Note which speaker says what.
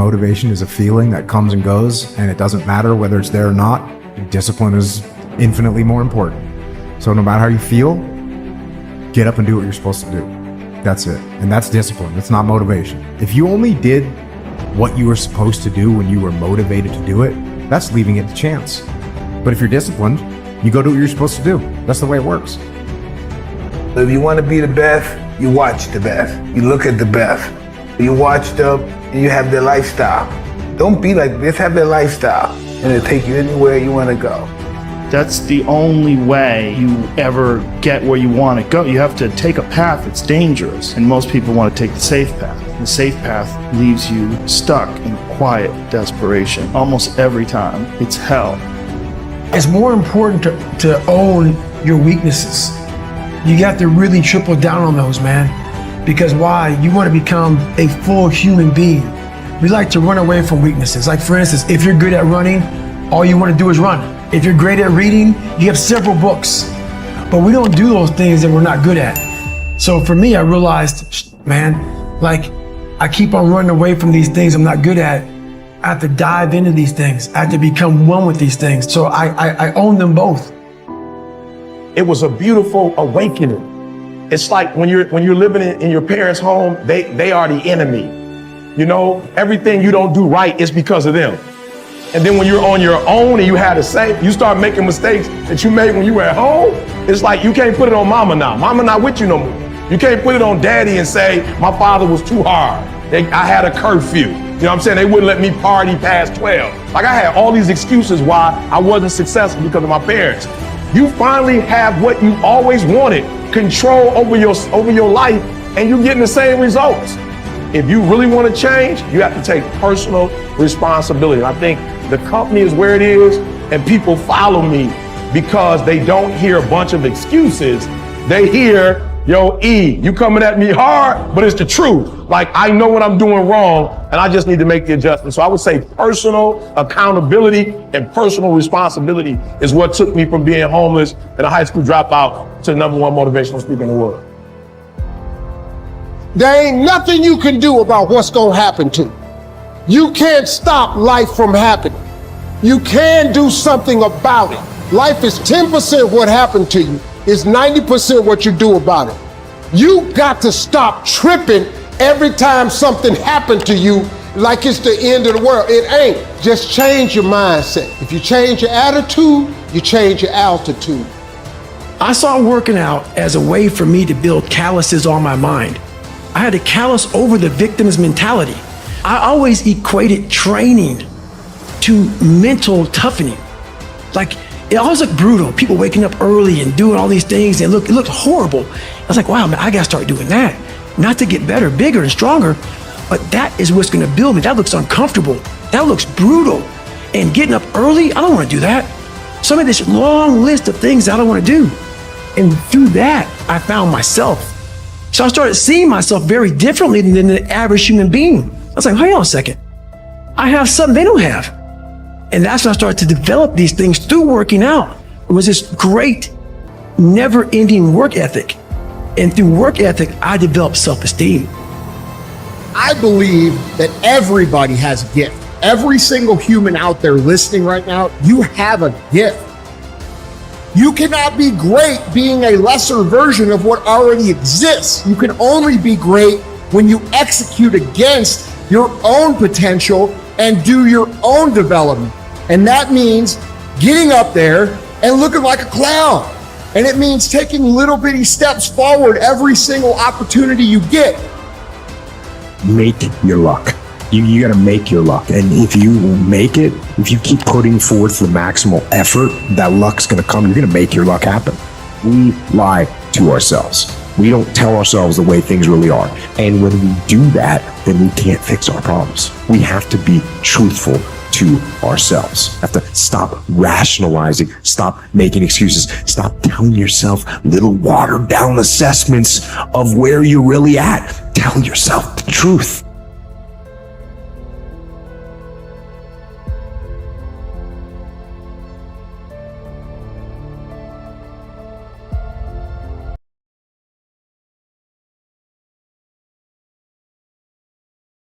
Speaker 1: motivation is a feeling that comes and goes, and it doesn't matter whether it's there or not. Discipline is infinitely more important. So no matter how you feel, get up and do what you're supposed to do. That's it. And that's discipline. It's not motivation. If you only did what you were supposed to do when you were motivated to do it, that's leaving it to chance. But if you're disciplined, you go do what you're supposed to do. That's the way it works.
Speaker 2: If you want to be the best, you watch the best. You look at the best. You watch them and you have their lifestyle. Don't be like this, have their lifestyle. And it'll take you anywhere you want to go.
Speaker 3: That's the only way you ever get where you want to go. You have to take a path that's dangerous, and most people want to take the safe path. The safe path leaves you stuck in quiet desperation almost every time. It's hell.
Speaker 4: It's more important to own your weaknesses. You got to really triple down on those, man. Because why? You want to become a full human being. We like to run away from weaknesses. Like for instance, if you're good at running, all you want to do is run. If you're great at reading, you have several books. But we don't do those things that we're not good at. So for me, I realized, man, like I keep on running away from these things I'm not good at. I have to dive into these things. I have to become one with these things. So I own them both.
Speaker 5: It was a beautiful awakening. It's like when you're living in your parents' home, they are the enemy. You know, everything you don't do right is because of them. And then when you're on your own and you had to say, you start making mistakes that you made when you were at home, it's like you can't put it on mama now. Mama not with you no more. You can't put it on daddy and say, my father was too hard. I had a curfew. You know what I'm saying? They wouldn't let me party past 12. Like I had all these excuses why I wasn't successful because of my parents. You finally have what you always wanted, control over your life, and you're getting the same results. If you really want to change, you have to take personal responsibility. I think the company is where it is, and people follow me because they don't hear a bunch of excuses. They hear, yo, E, you coming at me hard, but it's the truth. Like, I know what I'm doing wrong, and I just need to make the adjustment. So I would say personal accountability and personal responsibility is what took me from being homeless and a high school dropout to the #1 motivational speaker in the world.
Speaker 6: There ain't nothing you can do about what's gonna happen to you. You can't stop life from happening. You can do something about it. Life is 10% what happened to you. It's 90% what you do about it. You got to stop tripping every time something happened to you like it's the end of the world. It ain't. Just change your mindset. If you change your attitude, you change your altitude.
Speaker 4: I saw working out as a way for me to build calluses on my mind. I had to callous over the victim's mentality. I always equated training to mental toughening. Like, it always looked brutal. People waking up early and doing all these things, and it looked horrible. I was like, wow, man, I gotta start doing that. Not to get better, bigger, and stronger, but that is what's gonna build me. That looks uncomfortable. That looks brutal. And getting up early, I don't wanna do that. So I made this long list of things I don't wanna do. And through that, I found myself. So I started seeing myself very differently than the average human being. I was like, hold on a second. I have something they don't have. And that's when I started to develop these things through working out. It was this great, never-ending work ethic. And through work ethic, I developed self-esteem.
Speaker 6: I believe that everybody has a gift. Every single human out there listening right now, you have a gift. You cannot be great being a lesser version of what already exists. You can only be great when you execute against your own potential and do your own development. And that means getting up there and looking like a clown. And it means taking little bitty steps forward every single opportunity you get.
Speaker 7: Make your luck. You got to make your luck. And if you make it, if you keep putting forth the maximal effort, that luck's going to come. You're going to make your luck happen. We lie to ourselves. We don't tell ourselves the way things really are. And when we do that, then we can't fix our problems. We have to be truthful to ourselves. Have to stop rationalizing, stop making excuses, stop telling yourself little watered down assessments of where you're really at. Tell yourself the truth.